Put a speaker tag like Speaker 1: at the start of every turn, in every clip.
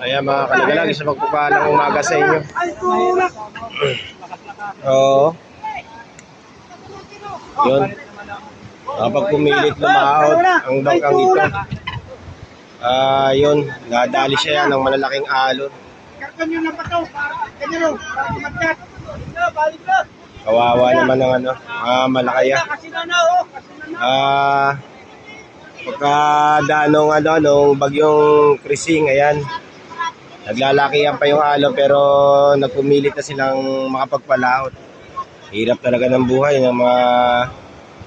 Speaker 1: Ayan mga kalagalag, isa magpapalang umaga sa inyo. Oo. Yun. Kapag pumilit lumaot ang bangkang ito. Yun, nadali siya yan ng malalaking alon. Kawawa naman ng ano, malakaya. Pagkadaanong nung bagyong Krising, ayan. Naglalakihan pa yung alon pero nagpumilit na silang makapagpalaot. Hirap talaga ng buhay ng mga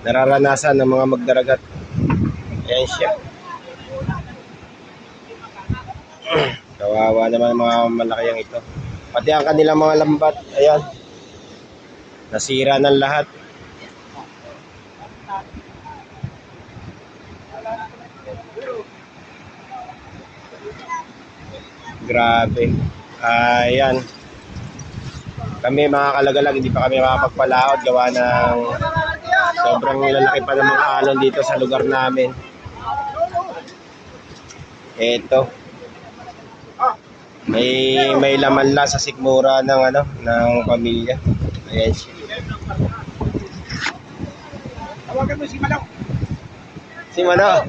Speaker 1: nararanasan ng mga magdaragat. Ayan siya. Kawawa naman mga malakayang ito. Pati ang kanilang mga lambat, ayan. Nasira ng lahat. Grabe. Ayan. Kami mga kalagalag, hindi pa kami makapagpalaot gawa ng sobrang lalaki pa ng mga alon dito sa lugar namin. Ito. May laman lang sa sikmura ng ng pamilya. Ayan siya.
Speaker 2: Tawagan mo si Manaw.
Speaker 1: Si Manaw.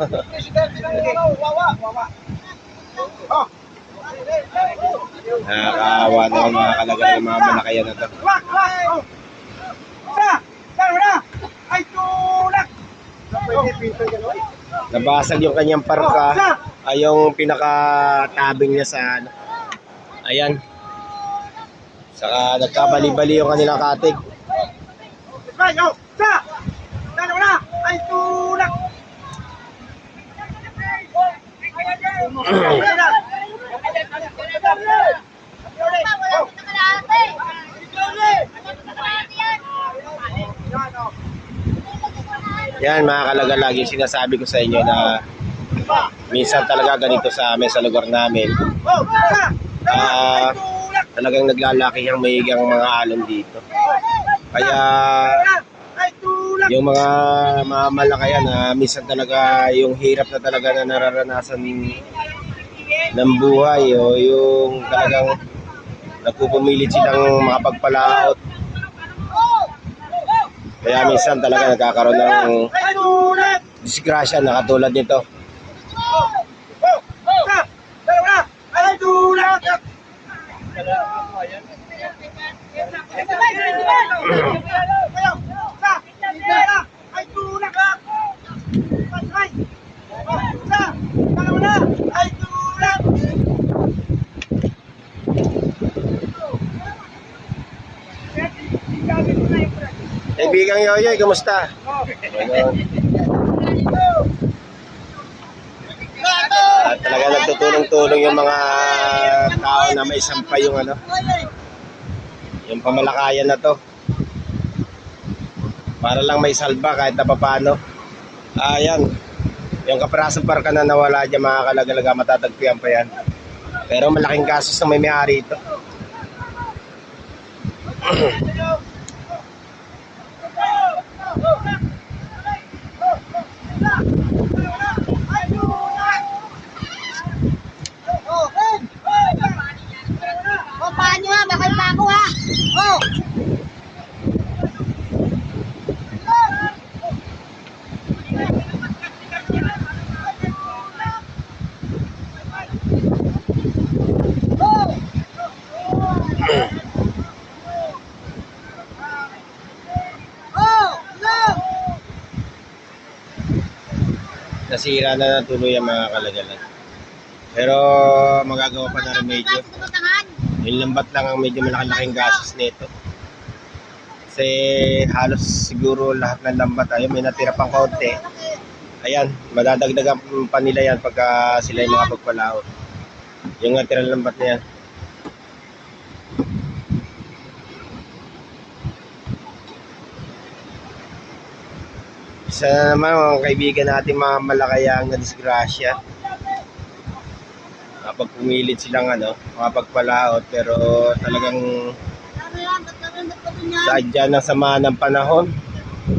Speaker 1: Nakakaawa naman mga kalagalag ng mga malakayan na to. Nabasag yung kanyang parka. Ay yung pinakatabing niya sa ayan. Saka nagkabali-bali yung kanilang katig. Yan mga kalagalag, yung sinasabi ko sa inyo na minsan talaga ganito sa amin sa lugar namin. Talagang naglalaki ang mahigang mga alon dito. Kaya yung mga malakayan na minsan talaga yung hirap na talaga na nararanasan ng buhay o yung talagang nagpupumilit silang makapagpalaot. Kaya minsan talaga nagkakaroon ng disgrasya na katulad nito. Kaibigang Yoyoy, kumusta? Talaga nagtutulong-tulong yung mga tao na may sampay yung yung pamalakayan na to. Para lang may salba kahit na paano. Ayan. Yung kaprasong parka na nawala dyan mga kalagalaga, matatagpian pa yan. Pero malaking kasos na may may-ari ito.
Speaker 3: Paano ha? Bakal pa ako ha? Oh!
Speaker 1: Nasira na natuloy ang mga kalagalan. Pero magagawa pa na remedyo. Yung lambat lang ang medyo malaki-laking gastos nito. Kasi halos siguro lahat ng lambat ayun, may natira pang kaunti. Ayan, madadagdagan pa nila yan pagka sila yung mga pagpalaot. Yung natira lambat na yan. Isa na naman mga kaibigan natin mga malakayang na disgrasya. Kapag pumilit silang makapagpalaot pero talagang sadya ng sama ng panahon.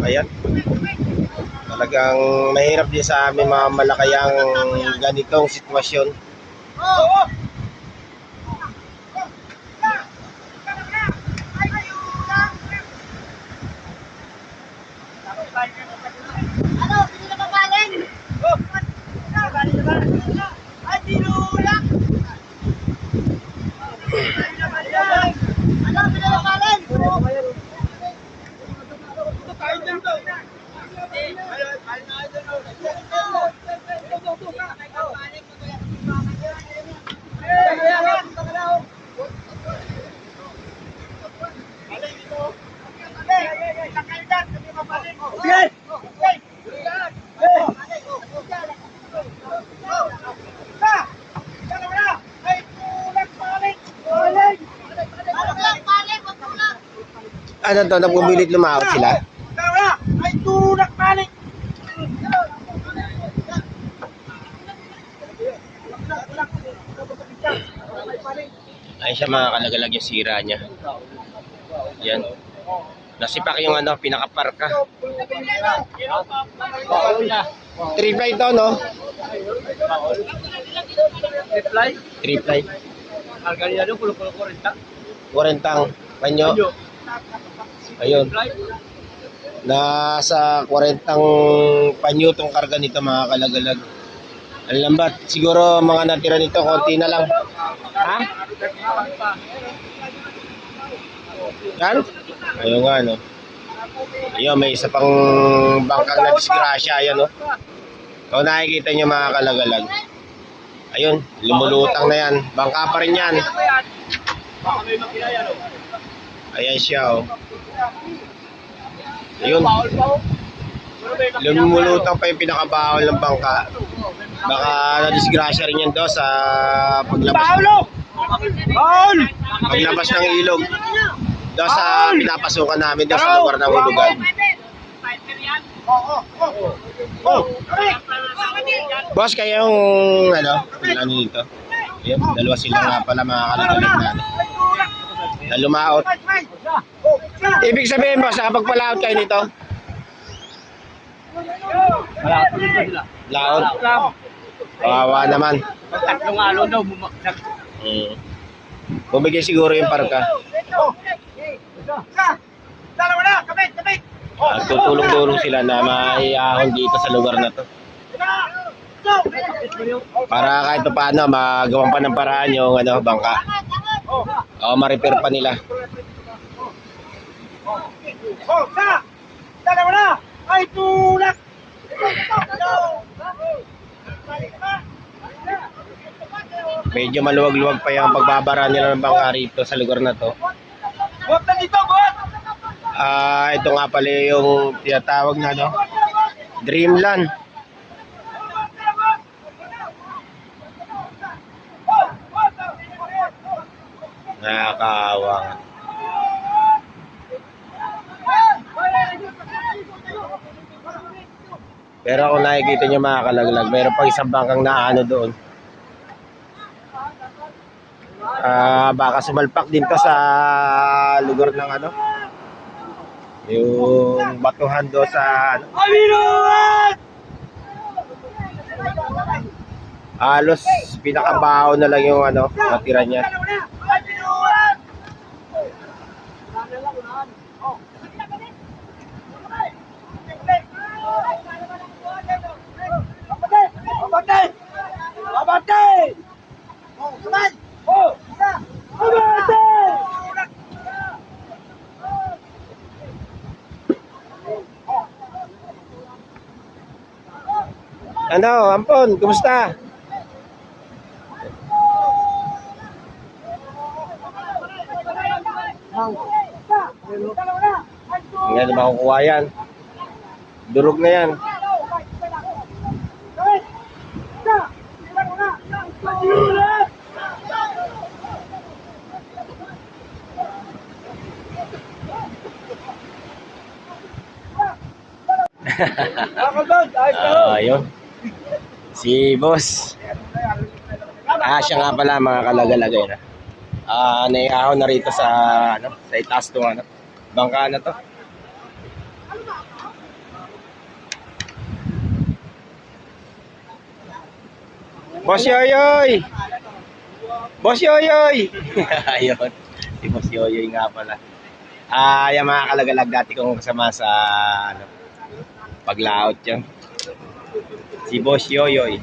Speaker 1: Ayan. Talagang mahirap din sa amin mga malakayang ganitong sitwasyon.
Speaker 3: Ano? Sino na papaling? Ay, tinulak! Ano? Sino na papaling?
Speaker 1: Ano to, nagpumilit lumawat sila?
Speaker 2: Ay, tulak balik!
Speaker 1: Ayun siya mga kalagalag yung sira niya. Yan. Nasipak yung ano, pinakaparka. Triply to, no?
Speaker 2: Reply?
Speaker 1: Triply.
Speaker 2: Algariano, pulo-pulo 40.
Speaker 1: 40 panyo. Ayun. Nasa 40 panyo tong karga nito mga kalagalag. Ang lambat. Siguro mga natira nito, konti na lang. Ha? Yan? Ayun nga, no? Ayun, may isa pang bangkang na disgrasya. Ayan, no? Kung nakikita nyo mga kalagalag. Ayun, lumulutang na yan. Bangka pa rin yan. Ayan siya, oh. Ayun. Lumulutang pa yung pinakabawal ng bangka. Baka na-disgrasya rin yan do sa paglabas ng ilog. Do sa pinapasukan namin do sa lugar ng hulugan. Boss, kayong ano dito? Ayun, dalawa sila nga pala mga kalagalag na ano. Na lumaot. Ibig sabihin boss, nakapagpalaot kayo nito? Laot. Kawawa naman.
Speaker 2: Tatlong alo daw, bumaksak.
Speaker 1: Bumigay siguro yung parka.
Speaker 2: Dalawa na, kapit!
Speaker 1: Tutulong-tulong sila na maiahon dito sa lugar na to. Para kahit paano magawan pa ng paraan yung ano, bangka. O ma-repair pa nila.
Speaker 2: Dalawa na! Ay, tulak!
Speaker 1: Medyo maluwag-luwag pa yung pagbabara nila ng bangka rito sa lugar na to.
Speaker 2: Huwag na dito, buhat!
Speaker 1: Ito nga pala yung tinatawag na no, Dreamland. Nakakaawa. Pero kung nakikita nyo mga kalaglag, mayroon pang isang bangkang naano doon. Baka sumalpak din to sa lugar ng ano, yung batuhan do sa ano. Halos pinakabaho na lang yung ano, natira niya. Ano, Ampon, kumusta? Hindi na makukuha yan. Durog na yan. Ayun. Si boss. Siya nga pala mga kalagalagay na. Naiahon na rito sa ano, sa itaas to ano, bangka na to. Boss Yoyoy! Boss Yoyoy! Ayun. Si Boss Yoyoy nga pala. Yung mga kalagalag dati kong kasama sa ano, Paglaot yan. Si Boss Yoyoy.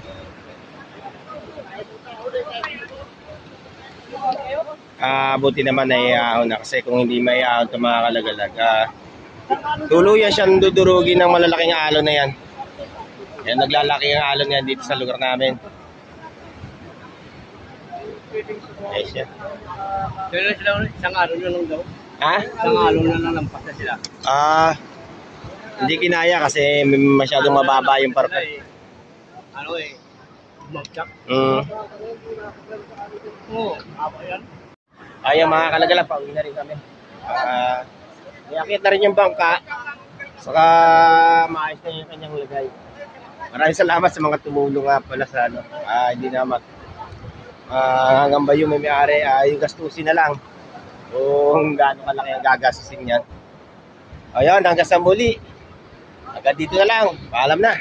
Speaker 1: Buti naman naiahon na kasi kung hindi maiahon ito mga kalagalag, tuluyan siyang dudurugin ng malalaking alon na yan. Yan, naglalaki ang alon yan dito sa lugar namin. Yes, yan.
Speaker 2: Kailan sila isang araw na lang daw?
Speaker 1: Ha?
Speaker 2: Isang araw na lang lampas na sila.
Speaker 1: Hindi kinaya kasi masyadong mababa yung
Speaker 2: Sila
Speaker 1: parpet.
Speaker 2: ano bumagsak. Oo, ako yan.
Speaker 1: Ayan mga kalagalag, pauwi na rin kami. Niyakit na rin yung bangka. Saka maayos na yung kanyang lagay. Maraming salamat sa mga tumulong nga pala sa ano. Hindi naman. Hanggang ba yung may-ari, yung gastusin na lang. Kung gaano kalaki ang gagastusin yan. Ayan, hanggang sa muli. Agad dito na lang. Paalam na.